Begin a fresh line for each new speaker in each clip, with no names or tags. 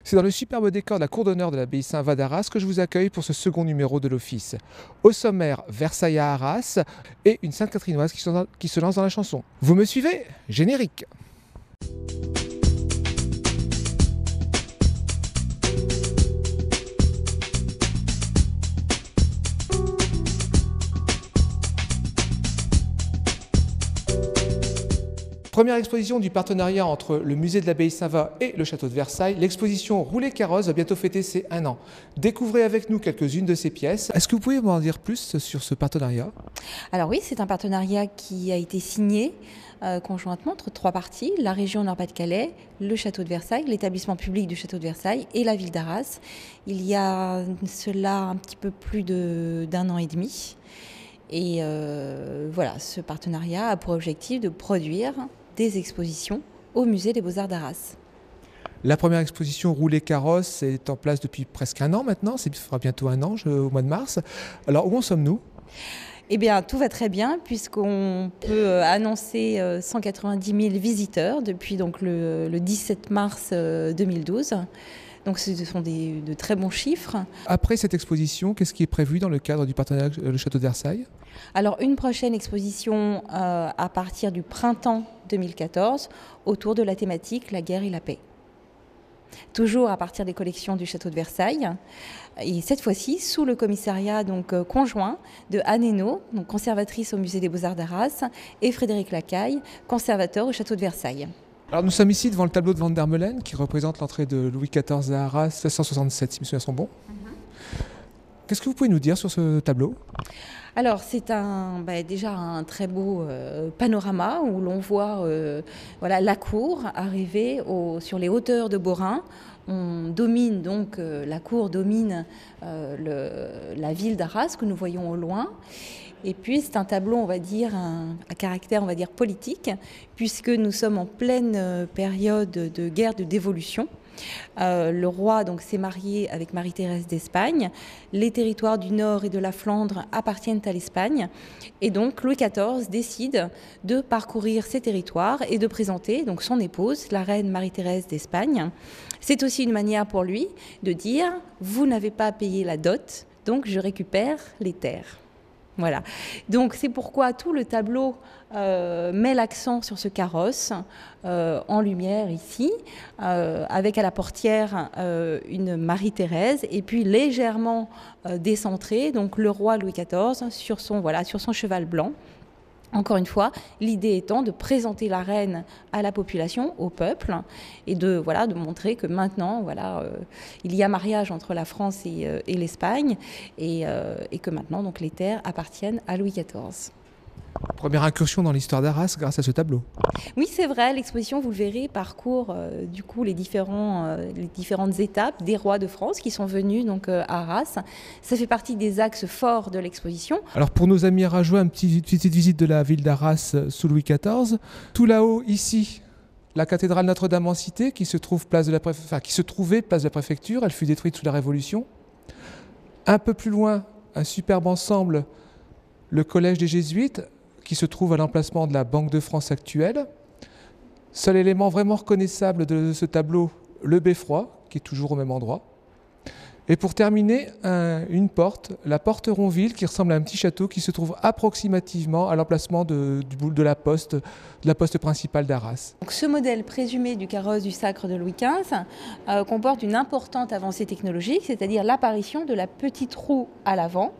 C'est dans le superbe décor de la cour d'honneur de l'abbaye Saint-Va d'Arras que je vous accueille pour ce second numéro de l'Office. Au sommaire, Versailles à Arras et une Sainte-Catherinoise qui se lance dans la chanson. Vous me suivez? Générique! Première exposition du partenariat entre le musée de l'abbaye Saint-Va et le château de Versailles, l'exposition Rouler Carrosse va bientôt fêter ses 1 an. Découvrez avec nous quelques-unes de ses pièces. Est-ce que vous pouvez m'en dire plus sur ce partenariat?
Alors oui, c'est un partenariat qui a été signé conjointement entre 3 parties, la région Nord-Pas-de-Calais, le château de Versailles, l'établissement public du château de Versailles et la ville d'Arras. Il y a cela un petit peu plus d'1 an et demi. Et voilà, ce partenariat a pour objectif de produire des expositions au musée des Beaux-Arts d'Arras.
La première exposition Rouler Carrosse est en place depuis presque 1 an maintenant, ça fera bientôt 1 an au mois de mars. Alors où en sommes-nous?
Eh bien, tout va très bien puisqu'on peut annoncer 190 000 visiteurs depuis donc, le 17 mars 2012. Donc ce sont de très bons chiffres.
Après cette exposition, qu'est-ce qui est prévu dans le cadre du partenariat avec le château de Versailles?
Alors une prochaine exposition à partir du printemps 2014 autour de la thématique la guerre et la paix. Toujours à partir des collections du château de Versailles et cette fois-ci sous le commissariat conjoint de Anne Hainaut, conservatrice au musée des Beaux-Arts d'Arras, et Frédéric Lacaille, conservateur au château de Versailles.
Alors nous sommes ici devant le tableau de Van der Meulen qui représente l'entrée de Louis XIV à Arras 1667 si mes souvenirs sont bons. Qu'est-ce que vous pouvez nous dire sur ce tableau?
Alors c'est déjà un très beau panorama où l'on voit la cour arriver sur les hauteurs de Beaurain. On domine donc, la cour domine la ville d'Arras que nous voyons au loin. Et puis c'est un tableau, on va dire, à caractère, on va dire, politique, puisque nous sommes en pleine période de guerre de dévolution. Le roi s'est marié avec Marie-Thérèse d'Espagne. Les territoires du Nord et de la Flandre appartiennent à l'Espagne. Et donc Louis XIV décide de parcourir ces territoires et de présenter donc son épouse, la reine Marie-Thérèse d'Espagne. C'est aussi une manière pour lui de dire « Vous n'avez pas payé la dot, donc je récupère les terres ». Voilà, donc c'est pourquoi tout le tableau met l'accent sur ce carrosse en lumière ici, avec à la portière une Marie-Thérèse et puis légèrement décentré, donc le roi Louis XIV sur son cheval blanc. Encore une fois, l'idée étant de présenter la reine à la population, au peuple, et de montrer que maintenant, il y a mariage entre la France et l'Espagne, et que maintenant, donc, les terres appartiennent à Louis XIV.
Première incursion dans l'histoire d'Arras grâce à ce tableau.
Oui, c'est vrai, l'exposition, vous le verrez, parcourt les différentes étapes des rois de France qui sont venus à Arras. Ça fait partie des axes forts de l'exposition.
Alors pour nos amis rageois, une petite visite de la ville d'Arras sous Louis XIV. Tout là-haut, ici, la cathédrale Notre-Dame en Cité qui se trouvait place de la préfecture. Elle fut détruite sous la Révolution. Un peu plus loin, un superbe ensemble, le collège des Jésuites, qui se trouve à l'emplacement de la Banque de France actuelle. Seul élément vraiment reconnaissable de ce tableau, le beffroi, qui est toujours au même endroit. Et pour terminer, une porte, la porte Ronville, qui ressemble à un petit château qui se trouve approximativement à l'emplacement de la poste principale d'Arras.
Donc, ce modèle présumé du carrosse du sacre de Louis XV comporte une importante avancée technologique, c'est-à-dire l'apparition de la petite roue à l'avant,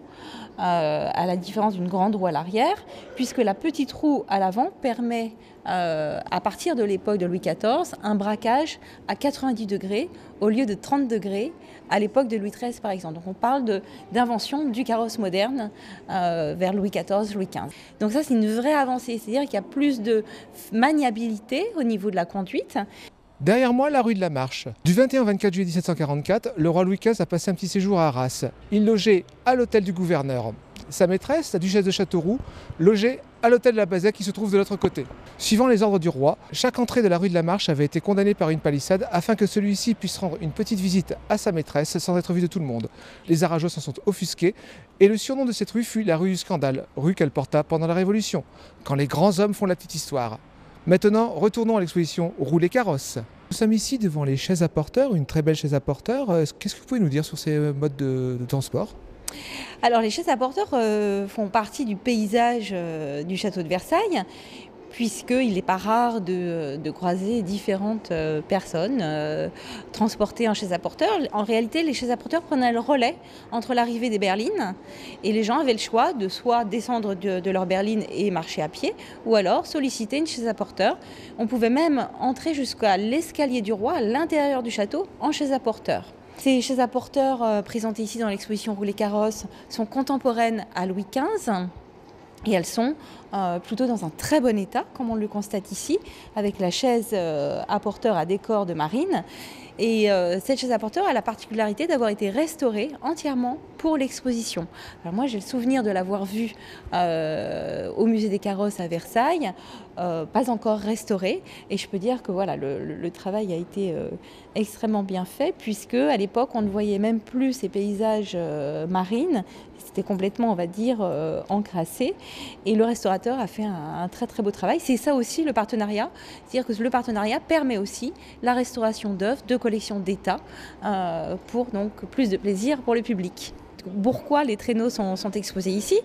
à la différence d'une grande roue à l'arrière, puisque la petite roue à l'avant permet, à partir de l'époque de Louis XIV, un braquage à 90 degrés au lieu de 30 degrés à l'époque de Louis XIII, par exemple. Donc on parle d'invention du carrosse moderne vers Louis XIV, Louis XV. Donc ça, c'est une vraie avancée, c'est-à-dire qu'il y a plus de maniabilité au niveau de la conduite.
Derrière moi, la rue de la Marche. Du 21 au 24 juillet 1744, le roi Louis XV a passé un petit séjour à Arras. Il logeait à l'hôtel du gouverneur. Sa maîtresse, la duchesse de Châteauroux, logeait à l'hôtel de la Bazette qui se trouve de l'autre côté. Suivant les ordres du roi, chaque entrée de la rue de la Marche avait été condamnée par une palissade afin que celui-ci puisse rendre une petite visite à sa maîtresse sans être vu de tout le monde. Les Arageaux s'en sont offusqués et le surnom de cette rue fut la rue du scandale, rue qu'elle porta pendant la Révolution, quand les grands hommes font la petite histoire. Maintenant, retournons à l'exposition Rouler Carrosse. Nous sommes ici devant les chaises à porteurs, une très belle chaise à porteurs. Qu'est-ce que vous pouvez nous dire sur ces modes de transport ?
Alors les chaises à porteurs font partie du paysage du château de Versailles, puisqu'il n'est pas rare de croiser différentes personnes transportées en chaise à porteurs. En réalité, les chaises à porteurs prenaient le relais entre l'arrivée des berlines et les gens avaient le choix de soit descendre de leur berline et marcher à pied, ou alors solliciter une chaise à porteurs. On pouvait même entrer jusqu'à l'escalier du roi, à l'intérieur du château, en chaise à porteurs. Ces chaises à porteurs présentées ici dans l'exposition Rouler Carrosse sont contemporaines à Louis XV. Et elles sont plutôt dans un très bon état, comme on le constate ici, avec la chaise à porteur à décor de marine. Et cette chaise à porteur a la particularité d'avoir été restaurée entièrement pour l'exposition. Alors moi, j'ai le souvenir de l'avoir vue au musée des Carrosses à Versailles, pas encore restaurée. Et je peux dire que voilà, le travail a été extrêmement bien fait, puisque à l'époque, on ne voyait même plus ces paysages marines. C'était complètement, on va dire, encrassé. Et le restaurateur a fait un très très beau travail. C'est ça aussi le partenariat. C'est-à-dire que le partenariat permet aussi la restauration d'œuvres, de collections d'État, pour donc plus de plaisir pour le public. Pourquoi les traîneaux sont exposés ici ?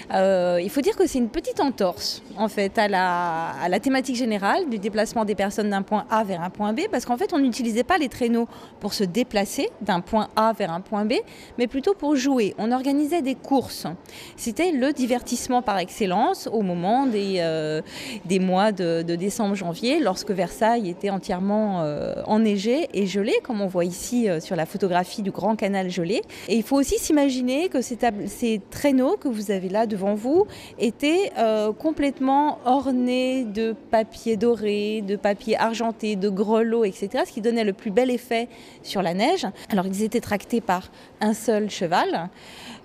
Il faut dire que c'est une petite entorse en fait à la thématique générale du déplacement des personnes d'un point A vers un point B, parce qu'en fait on n'utilisait pas les traîneaux pour se déplacer d'un point A vers un point B, mais plutôt pour jouer. On organisait des courses. C'était le divertissement par excellence au moment des mois de décembre-janvier, lorsque Versailles était entièrement enneigé et gelé, comme on voit ici sur la photographie du grand canal gelé. Et il faut aussi s'imaginer que ces traîneaux que vous avez là devant vous étaient complètement ornés de papier doré, de papier argenté, de grelots, etc., ce qui donnait le plus bel effet sur la neige. Alors ils étaient tractés par un seul cheval,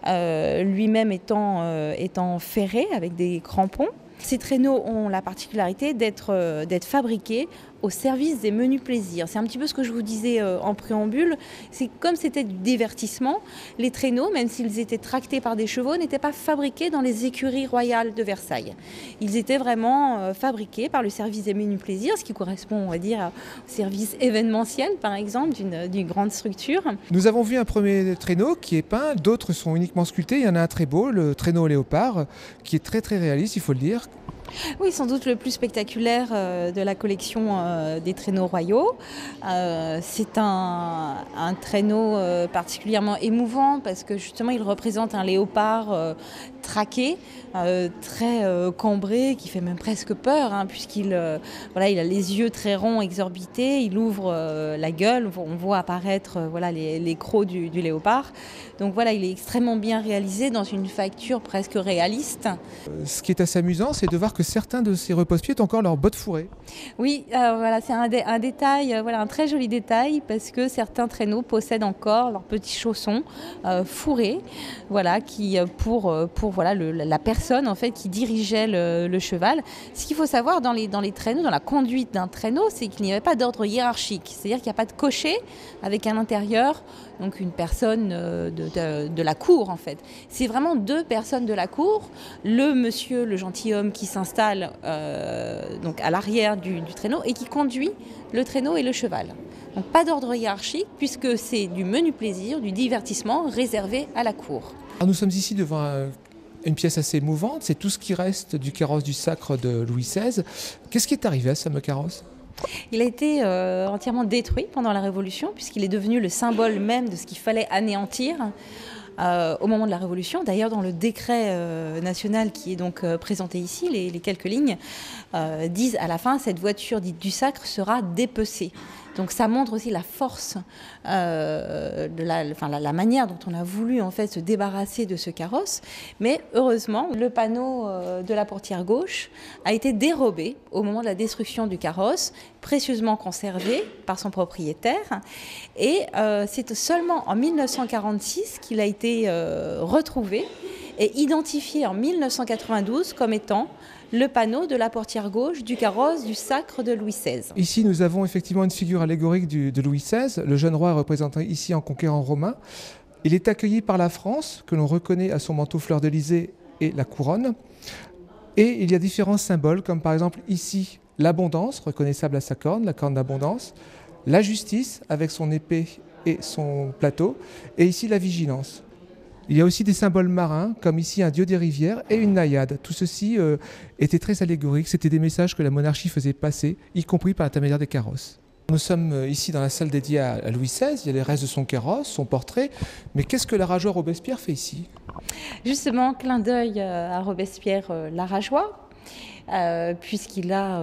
lui-même étant ferré avec des crampons. Ces traîneaux ont la particularité d'être fabriqués au service des menus plaisirs. C'est un petit peu ce que je vous disais en préambule. C'est comme c'était du divertissement, les traîneaux, même s'ils étaient tractés par des chevaux, n'étaient pas fabriqués dans les écuries royales de Versailles. Ils étaient vraiment fabriqués par le service des menus plaisirs, ce qui correspond, on va dire, au service événementiel, par exemple, d'une grande structure.
Nous avons vu un premier traîneau qui est peint, d'autres sont uniquement sculptés. Il y en a un très beau, le traîneau léopard, qui est très très réaliste, il faut le dire.
Oui, sans doute le plus spectaculaire de la collection des traîneaux royaux. C'est un traîneau particulièrement émouvant parce que justement il représente un léopard traqué, très cambré, qui fait même presque peur, puisqu'il il a les yeux très ronds, exorbités, il ouvre la gueule, on voit apparaître les crocs du léopard. Donc voilà, il est extrêmement bien réalisé dans une facture presque réaliste.
Ce qui est assez amusant, c'est de voir que certains de ces repose-pieds ont encore leurs bottes fourrées.
Oui, c'est un détail, un très joli détail, parce que certains traîneaux possèdent encore leurs petits chaussons fourrés, qui pour la personne en fait qui dirigeait le cheval. Ce qu'il faut savoir dans les traîneaux, dans la conduite d'un traîneau, c'est qu'il n'y avait pas d'ordre hiérarchique, c'est-à-dire qu'il n'y a pas de cocher avec à l'intérieur donc une personne de la cour en fait. C'est vraiment deux personnes de la cour, le monsieur, le gentilhomme qui s'installe donc à l'arrière du traîneau et qui conduit le traîneau et le cheval. Donc pas d'ordre hiérarchique puisque c'est du menu plaisir, du divertissement réservé à la cour.
Alors nous sommes ici devant une pièce assez émouvante, c'est tout ce qui reste du carrosse du sacre de Louis XVI. Qu'est-ce qui est arrivé à ce fameux carrosse ?
Il a été entièrement détruit pendant la Révolution puisqu'il est devenu le symbole même de ce qu'il fallait anéantir au moment de la Révolution. D'ailleurs, dans le décret national qui est donc présenté ici, les quelques lignes disent à la fin, cette voiture dite du sacre sera dépecée. Donc ça montre aussi la force de la manière dont on a voulu en fait se débarrasser de ce carrosse. Mais heureusement, le panneau de la portière gauche a été dérobé au moment de la destruction du carrosse, précieusement conservé par son propriétaire. Et c'est seulement en 1946 qu'il a été retrouvé et identifié en 1992 comme étant le panneau de la portière gauche du carrosse du sacre de Louis XVI.
Ici, nous avons effectivement une figure allégorique de Louis XVI. Le jeune roi est représenté ici en conquérant romain. Il est accueilli par la France, que l'on reconnaît à son manteau fleur-de-lysée et la couronne. Et il y a différents symboles, comme par exemple ici l'abondance, reconnaissable à sa corne, la corne d'abondance. la justice avec son épée et son plateau, et ici la vigilance. Il y a aussi des symboles marins, comme ici un dieu des rivières et une naïade. Tout ceci était très allégorique, c'était des messages que la monarchie faisait passer, y compris par l'intermédiaire des carrosses. Nous sommes ici dans la salle dédiée à Louis XVI, il y a les restes de son carrosse, son portrait, mais qu'est-ce que la rageoire Robespierre fait ici?
Justement, clin d'œil à Robespierre Larageois, puisqu'il a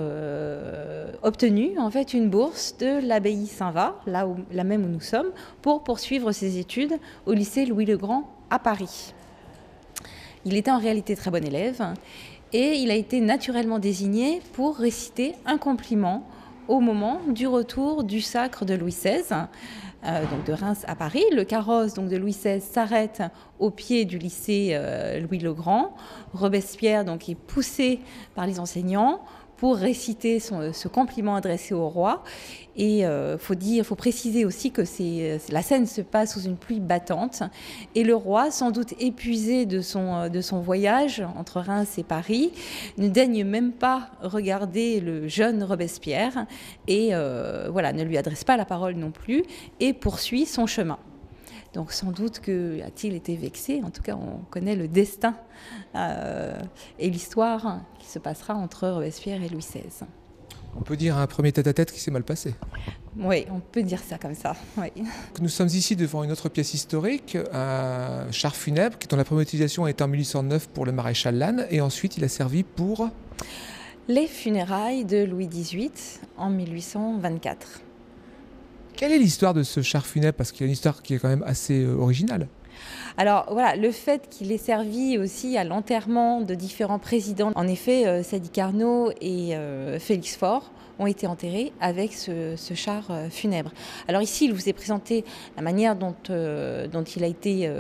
obtenu en fait une bourse de l'abbaye Saint-Va, là même où nous sommes, pour poursuivre ses études au lycée Louis-le-Grand à Paris. Il était en réalité très bon élève et il a été naturellement désigné pour réciter un compliment au moment du retour du sacre de Louis XVI, donc de Reims à Paris. Le carrosse donc, de Louis XVI s'arrête au pied du lycée Louis-le-Grand. Robespierre donc, est poussé par les enseignants pour réciter ce compliment adressé au roi. Et faut préciser aussi que la scène se passe sous une pluie battante. Et le roi, sans doute épuisé de son voyage entre Reims et Paris, ne daigne même pas regarder le jeune Robespierre et ne lui adresse pas la parole non plus et poursuit son chemin. Donc sans doute a-t-il été vexé, en tout cas on connaît le destin et l'histoire qui se passera entre Robespierre et Louis XVI.
On peut dire un premier tête-à-tête qui s'est mal passé.
Oui, on peut dire ça comme ça. Oui.
Nous sommes ici devant une autre pièce historique, un char funèbre dont la première utilisation est en 1809 pour le maréchal Lannes et ensuite il a servi pour
les funérailles de Louis XVIII en 1824.
Quelle est l'histoire de ce char funèbre? Parce qu'il y a une histoire qui est quand même assez originale.
Alors voilà, le fait qu'il ait servi aussi à l'enterrement de différents présidents, en effet, Sadi Carnot et Félix Faure ont été enterrés avec ce char funèbre. Alors ici, il vous est présenté la manière dont il a été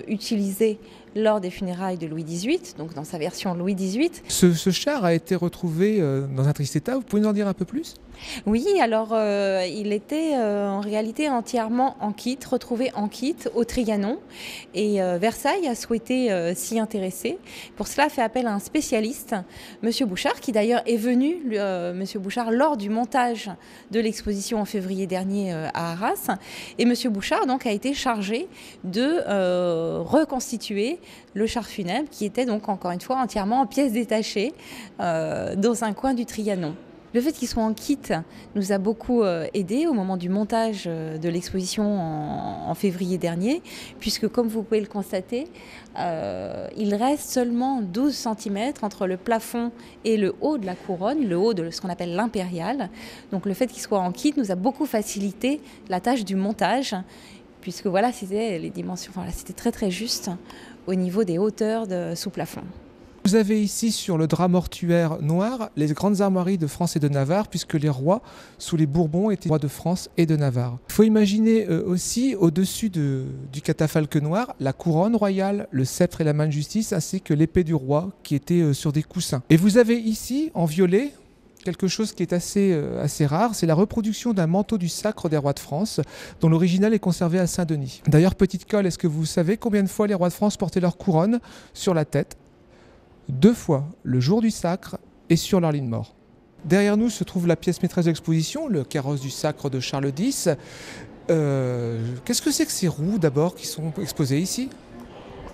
utilisé lors des funérailles de Louis XVIII, donc dans sa version Louis XVIII.
Ce char a été retrouvé dans un triste état, vous pouvez nous en dire un peu plus?
Oui, alors il était en réalité entièrement en kit, retrouvé en kit au Trianon. Et Versailles a souhaité s'y intéresser. Pour cela, a fait appel à un spécialiste, M. Bouchard, qui d'ailleurs est venu, M. Bouchard, lors du montage de l'exposition en février dernier à Arras. Et M. Bouchard donc, a été chargé de reconstituer le char funèbre, qui était donc encore une fois entièrement en pièces détachées dans un coin du Trianon. Le fait qu'il soit en kit nous a beaucoup aidé au moment du montage de l'exposition en février dernier, puisque comme vous pouvez le constater, il reste seulement 12 cm entre le plafond et le haut de la couronne, le haut de ce qu'on appelle l'impériale. Donc le fait qu'il soit en kit nous a beaucoup facilité la tâche du montage, puisque voilà, c'était les dimensions, voilà, c'était très très juste au niveau des hauteurs sous plafond.
Vous avez ici sur le drap mortuaire noir les grandes armoiries de France et de Navarre, puisque les rois sous les Bourbons étaient rois de France et de Navarre. Il faut imaginer aussi au-dessus du catafalque noir la couronne royale, le sceptre et la main de justice, ainsi que l'épée du roi qui était sur des coussins. Et vous avez ici en violet quelque chose qui est assez rare, c'est la reproduction d'un manteau du sacre des rois de France, dont l'original est conservé à Saint-Denis. D'ailleurs, petite colle, est-ce que vous savez combien de fois les rois de France portaient leur couronne sur la tête? 2 fois, le jour du sacre et sur leur lit de mort. Derrière nous se trouve la pièce maîtresse de l'exposition, le carrosse du sacre de Charles X. Qu'est-ce que c'est que ces roues d'abord qui sont exposées ici?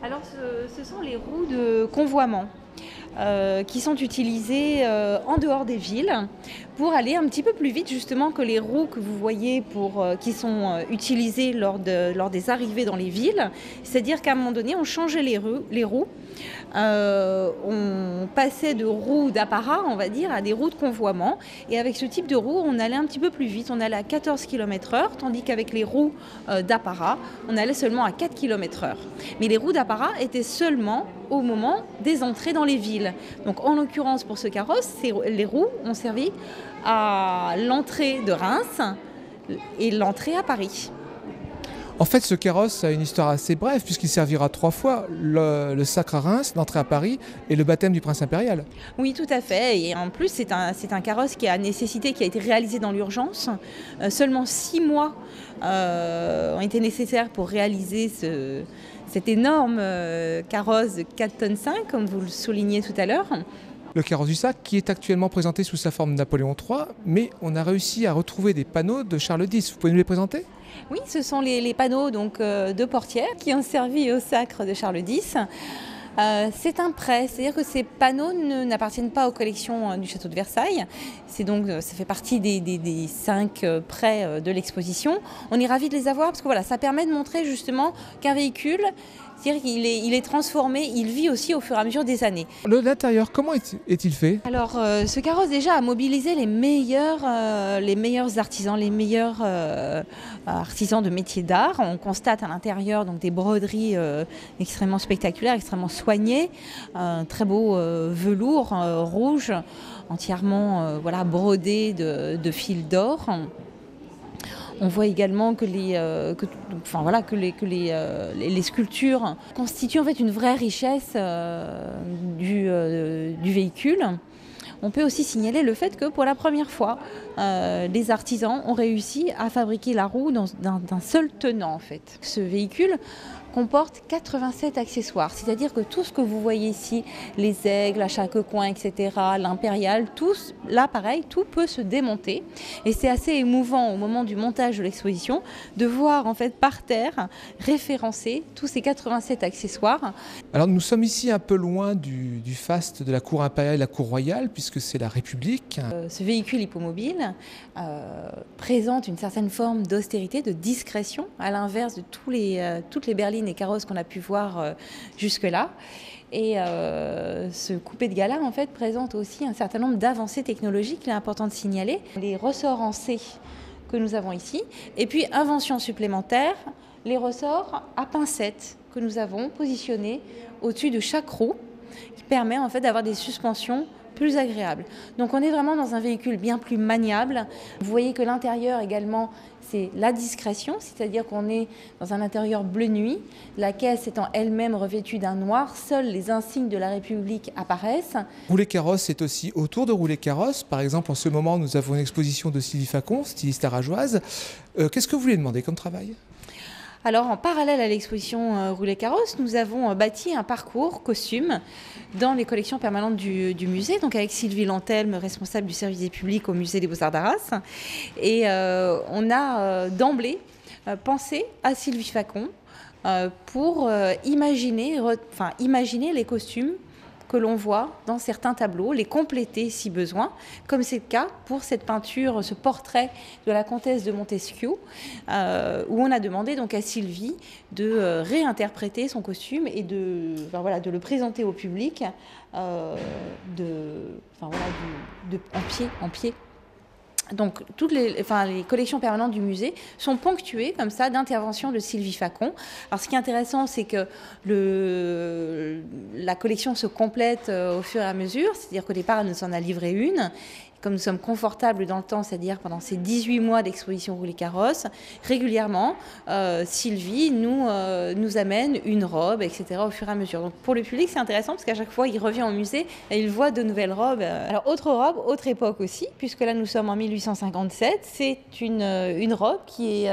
Alors ce sont les roues de convoiement. Qui sont utilisées en dehors des villes pour aller un petit peu plus vite justement que les roues que vous voyez qui sont utilisées lors des arrivées dans les villes. C'est-à-dire qu'à un moment donné, on changeait les roues. On passait de roues d'apparat, on va dire, à des roues de convoiement. Et avec ce type de roues, on allait un petit peu plus vite. On allait à 14 km/h, tandis qu'avec les roues d'apparat, on allait seulement à 4 km/h. Mais les roues d'apparat étaient seulement au moment des entrées dans les villes. Donc en l'occurrence pour ce carrosse, les roues ont servi à l'entrée de Reims et l'entrée à Paris.
En fait, ce carrosse a une histoire assez brève puisqu'il servira 3 fois, le sacre à Reims, l'entrée à Paris et le baptême du prince impérial.
Oui, tout à fait. Et en plus, c'est un carrosse qui a été réalisé dans l'urgence. Seulement 6 mois ont été nécessaires pour réaliser cet énorme carrosse de 4,5 tonnes, comme vous le soulignez tout à l'heure.
le carrosse du Sac, qui est actuellement présenté sous sa forme de Napoléon III, mais on a réussi à retrouver des panneaux de Charles X. Vous pouvez nous les présenter ?
Oui, ce sont les panneaux donc, de portière qui ont servi au sacre de Charles X. C'est un prêt, c'est-à-dire que ces panneaux n'appartiennent pas aux collections du château de Versailles. Ça fait partie des 5 prêts de l'exposition. On est ravis de les avoir parce que voilà, ça permet de montrer justement qu'un véhicule, c'est-à-dire qu'il est transformé, il vit aussi au fur et à mesure des années.
L'intérieur, comment est-il fait ?
Alors, ce carrosse déjà a mobilisé les meilleurs artisans, les meilleurs artisans de métiers d'art. On constate à l'intérieur donc des broderies extrêmement spectaculaires, extrêmement soignées, un très beau velours rouge, entièrement brodé de fils d'or. On voit également que les sculptures constituent en fait une vraie richesse du véhicule. On peut aussi signaler le fait que pour la première fois, les artisans ont réussi à fabriquer la roue d'un seul tenant en fait. Ce véhicule comporte 87 accessoires, c'est-à-dire que tout ce que vous voyez ici, les aigles à chaque coin, etc., l'impériale, là pareil, tout peut se démonter. Et c'est assez émouvant au moment du montage de l'exposition de voir en fait par terre référencer tous ces 87 accessoires.
Alors nous sommes ici un peu loin du faste de la cour impériale et la cour royale, puisque c'est la République.
Ce véhicule hippomobile présente une certaine forme d'austérité, de discrétion, à l'inverse de toutes les berlines et carrosses qu'on a pu voir jusque-là. Et ce coupé de gala en fait présente aussi un certain nombre d'avancées technologiques, il est important de signaler. Les ressorts en C que nous avons ici, et puis invention supplémentaire, les ressorts à pincettes que nous avons positionnés au-dessus de chaque roue, qui permet en fait d'avoir des suspensions plus agréable. Donc on est vraiment dans un véhicule bien plus maniable. Vous voyez que l'intérieur également, c'est la discrétion, c'est-à-dire qu'on est dans un intérieur bleu nuit, la caisse étant elle-même revêtue d'un noir, seuls les insignes de la République apparaissent.
Rouler carrosse, c'est aussi autour de rouler carrosse. Par exemple, en ce moment, nous avons une exposition de Sylvie Facon, styliste arageoise. Qu'est-ce que vous voulez demander comme travail ?
Alors, en parallèle à l'exposition Rouler Carrosse, nous avons bâti un parcours costume dans les collections permanentes du musée, donc avec Sylvie Lantelme, responsable du service des publics au musée des Beaux-Arts d'Arras. Et on a d'emblée pensé à Sylvie Facon pour imaginer les costumes que l'on voit dans certains tableaux, les compléter si besoin, comme c'est le cas pour cette peinture, ce portrait de la comtesse de Montesquieu, où on a demandé donc à Sylvie de réinterpréter son costume et de le présenter au public en pied. Donc toutes les collections permanentes du musée sont ponctuées comme ça d'interventions de Sylvie Facon. Alors ce qui est intéressant, c'est que la collection se complète au fur et à mesure, c'est-à-dire qu'au départ elle nous en a livré une. Comme nous sommes confortables dans le temps, c'est-à-dire pendant ces 18 mois d'exposition Rouler Carrosse, régulièrement, Sylvie nous amène une robe, etc. au fur et à mesure. Donc pour le public, c'est intéressant parce qu'à chaque fois, il revient au musée et il voit de nouvelles robes. Alors autre robe, autre époque aussi, puisque là nous sommes en 1857. C'est une robe qui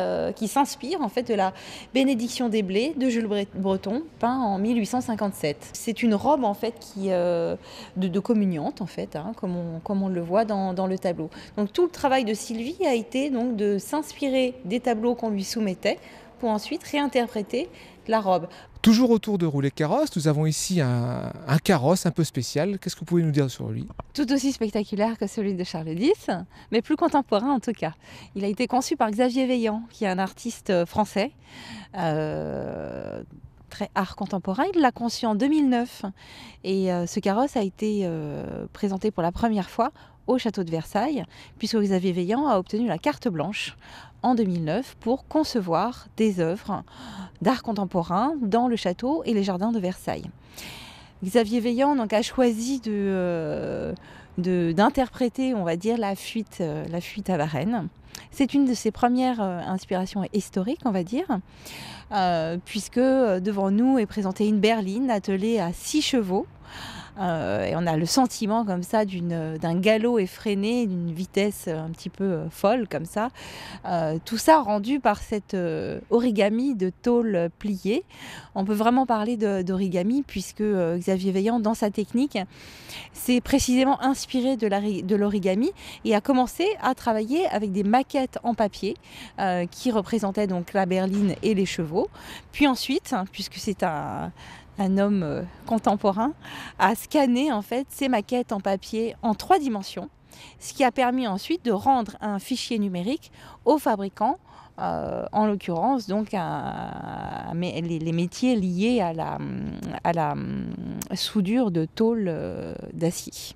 s'inspire en fait de la Bénédiction des blés de Jules Breton, peint en 1857. C'est une robe en fait de communiante en fait, comme on le voit dans le tableau. Donc tout le travail de Sylvie a été donc de s'inspirer des tableaux qu'on lui soumettait pour ensuite réinterpréter la robe.
Toujours autour de Rouler Carrosse, nous avons ici un carrosse un peu spécial. Qu'est-ce que vous pouvez nous dire sur lui ?
Tout aussi spectaculaire que celui de Charles X, mais plus contemporain en tout cas. Il a été conçu par Xavier Veillant, qui est un artiste français, très art contemporain. Il l'a conçu en 2009 et ce carrosse a été présenté pour la première fois au château de Versailles, puisque Xavier Veillant a obtenu la carte blanche en 2009 pour concevoir des œuvres d'art contemporain dans le château et les jardins de Versailles. Xavier Veillant donc, a choisi d'interpréter, on va dire, la fuite à Varennes. C'est une de ses premières inspirations historiques, on va dire, puisque devant nous est présentée une berline attelée à 6 chevaux, Et on a le sentiment comme ça d'un galop effréné, d'une vitesse un petit peu folle comme ça. Tout ça rendu par cette origami de tôle pliée. On peut vraiment parler d'origami puisque Xavier Veillant, dans sa technique, s'est précisément inspiré de l'origami et a commencé à travailler avec des maquettes en papier qui représentaient donc la berline et les chevaux. Puis ensuite, puisque c'est un homme contemporain, a scanné en fait ces maquettes en papier en 3 dimensions, ce qui a permis ensuite de rendre un fichier numérique aux fabricants, en l'occurrence donc les métiers liés à la soudure de tôle d'acier.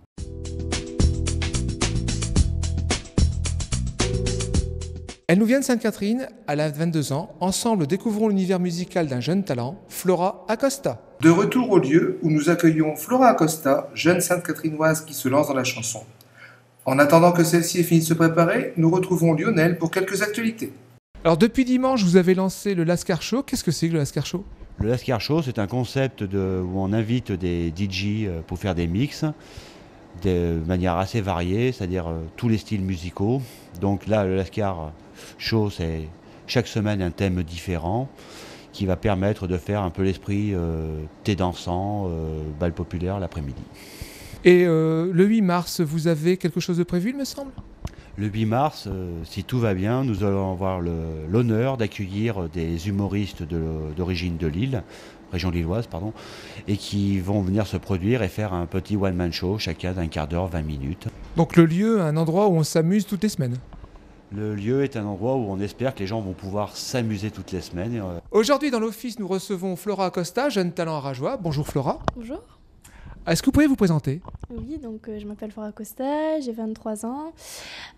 Elle nous vient de Sainte-Catherine, elle a 22 ans. Ensemble, découvrons l'univers musical d'un jeune talent, Flora Acosta.
De retour au lieu où nous accueillons Flora Acosta, jeune Sainte-Catherinoise qui se lance dans la chanson. En attendant que celle-ci ait fini de se préparer, nous retrouvons Lionel pour quelques actualités.
Alors depuis dimanche, vous avez lancé le Lascar Show. Qu'est-ce que c'est que le Lascar Show ?
Le Lascar Show, c'est un concept où on invite des DJ pour faire des mix de manière assez variée, c'est-à-dire tous les styles musicaux. Donc là, le Lascar Show, c'est chaque semaine un thème différent qui va permettre de faire un peu l'esprit thé dansant, bal populaire l'après-midi.
Et le 8 mars, vous avez quelque chose de prévu, il me semble ?
Le 8 mars, si tout va bien, nous allons avoir l'honneur d'accueillir des humoristes d'origine de Lille, région lilloise, pardon, et qui vont venir se produire et faire un petit one-man show, chacun d'un quart d'heure, 20 minutes.
Donc le lieu, un endroit où on s'amuse toutes les semaines.
Le lieu est un endroit où on espère que les gens vont pouvoir s'amuser toutes les semaines.
Aujourd'hui, dans l'office, nous recevons Flora Acosta, jeune talent arageois. Bonjour Flora.
Bonjour.
Est-ce que vous pouvez vous présenter ?
Oui, donc je m'appelle Flora Acosta, j'ai 23 ans.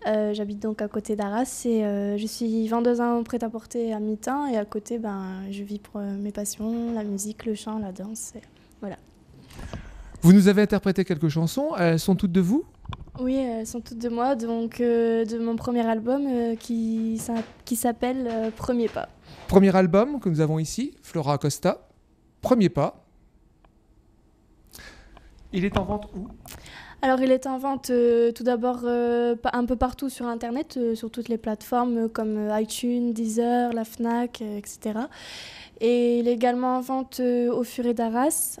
J'habite donc à côté d'Arras et je suis vendeuse en prêt-à-porter à mi-temps. Et à côté, je vis pour mes passions, la musique, le chant, la danse. Voilà.
Vous nous avez interprété quelques chansons. Elles sont toutes de vous ?
Oui, elles sont toutes de moi, donc de mon premier album qui s'appelle Premier pas.
Premier album que nous avons ici, Flora Acosta. Premier pas. Il est en vente où ?
Alors, il est en vente tout d'abord un peu partout sur Internet, sur toutes les plateformes comme iTunes, Deezer, la Fnac, etc. Et il est également en vente au Furet d'Arras,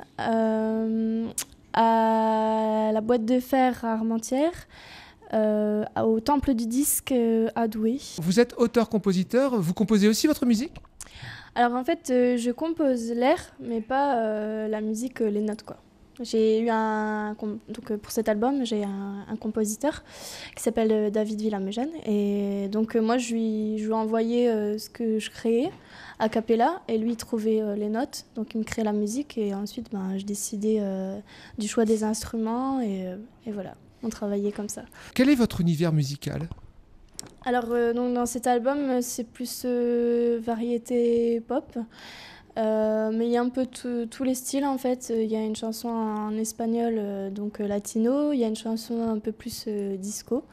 à la Boîte de Fer à Armentières, au Temple du Disque à Douai.
Vous êtes auteur-compositeur, vous composez aussi votre musique ?
Alors en fait, je compose l'air, mais pas la musique, les notes, quoi. J'ai eu donc pour cet album, j'ai un compositeur qui s'appelle David Villamegène. Et donc moi, je lui ai envoyé ce que je créais a cappella et lui il trouvait les notes. Donc il me créait la musique et ensuite je décidais du choix des instruments et voilà, on travaillait comme ça.
Quel est votre univers musical ?
Alors donc dans cet album, c'est plus variété pop. Mais il y a un peu tous les styles en fait. Il y a une chanson en espagnol, donc latino. Il y a une chanson un peu plus disco.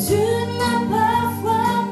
Tu n'as parfois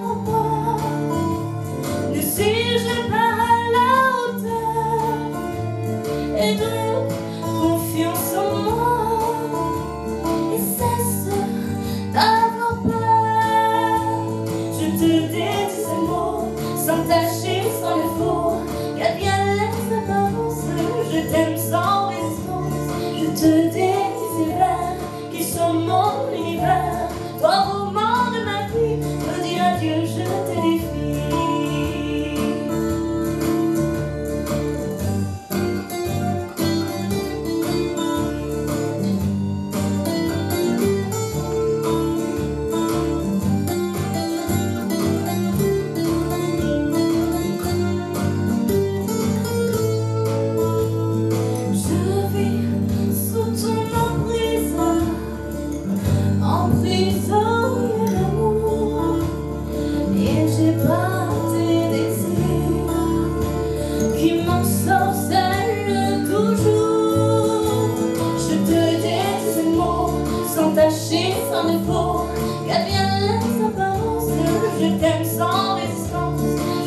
s'attacher sans défaut, qu'adviennent les apparences. Je t'aime sans résistance,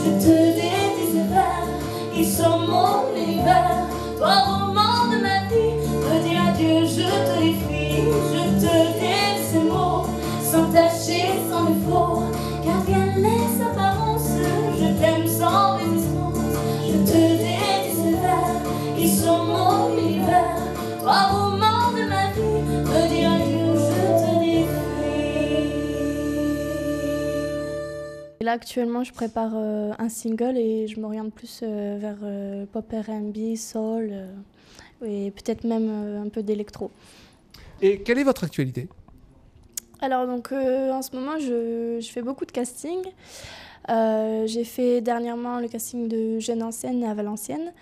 je te dédie ces vers qui sont mon univers. Toi, roman de ma vie, me dis adieu, je te défie. Je te dédie ces mots, sans tâcher, sans défaut, qu'adviennent les apparences. Je t'aime sans résistance, je te dédie ces vers qui sont mon univers. Toi, roman de ma vie, me dis adieu, je te défie.
Et là, actuellement, je prépare un single et je m'oriente plus vers pop R&B, soul et peut-être même un peu d'électro.
Et quelle est votre actualité?
Alors donc en ce moment je fais beaucoup de casting. J'ai fait dernièrement le casting de Jeune en scène à Valenciennes.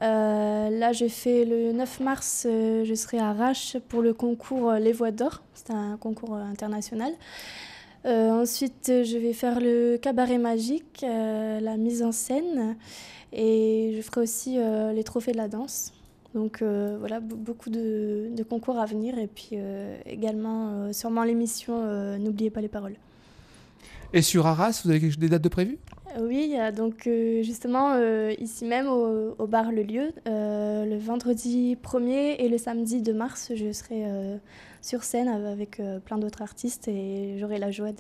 Là j'ai fait le 9 mars, je serai à Arras pour le concours Les Voix d'Or. C'est un concours international. Ensuite je vais faire le cabaret magique, la mise en scène, et je ferai aussi les trophées de la danse. Donc voilà, beaucoup de concours à venir, et puis également sûrement l'émission N'oubliez pas les paroles.
Et sur Arras, vous avez des dates de prévues?
Oui, il y a donc justement ici même au bar Le Lieu, le vendredi 1er et le samedi 2 mars, je serai sur scène avec plein d'autres artistes et j'aurai la joie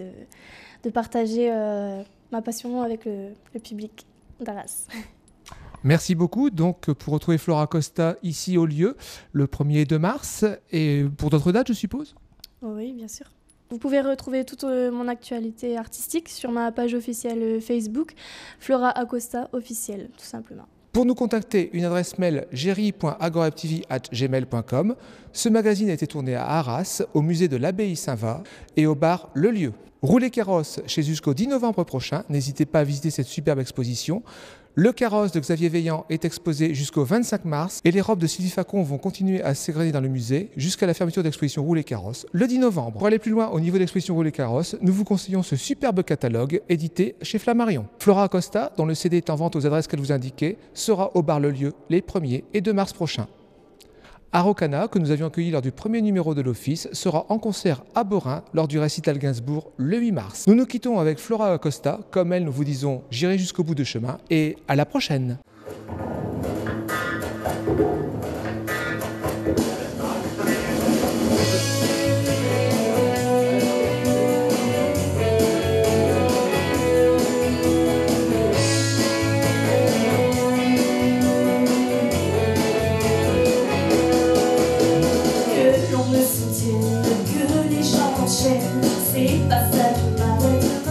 de partager ma passion avec le public d'Arras.
Merci beaucoup. Donc, pour retrouver Flora Costa ici au lieu, le 1er et 2 mars. Et pour d'autres dates, je suppose?
Oui, bien sûr. Vous pouvez retrouver toute mon actualité artistique sur ma page officielle Facebook, Flora Acosta officielle, tout simplement.
Pour nous contacter, une adresse mail jerry.agoraptv@gmail.com. Ce magazine a été tourné à Arras, au musée de l'Abbaye Saint-Va et au bar Le Lieu. Roulez carrosse chez jusqu'au 10 novembre prochain. N'hésitez pas à visiter cette superbe exposition. Le carrosse de Xavier Veillant est exposé jusqu'au 25 mars et les robes de Sylvie Facon vont continuer à s'égrener dans le musée jusqu'à la fermeture de l'exposition Roulez carrosse le 10 novembre. Pour aller plus loin au niveau de l'exposition Roulez carrosse, nous vous conseillons ce superbe catalogue édité chez Flammarion. Flora Acosta, dont le CD est en vente aux adresses qu'elle vous indiquait, sera au bar Le Lieu les 1er et 2 mars prochains. Araucana, que nous avions accueilli lors du premier numéro de l'Office, sera en concert à Borin lors du récital Gainsbourg le 8 mars. Nous nous quittons avec Flora Acosta. Comme elle, nous vous disons j'irai jusqu'au bout de chemin et à la prochaine.
Que l'on me soutienne, que les gens m'enchaînent, c'est pas ça qui m'arrête.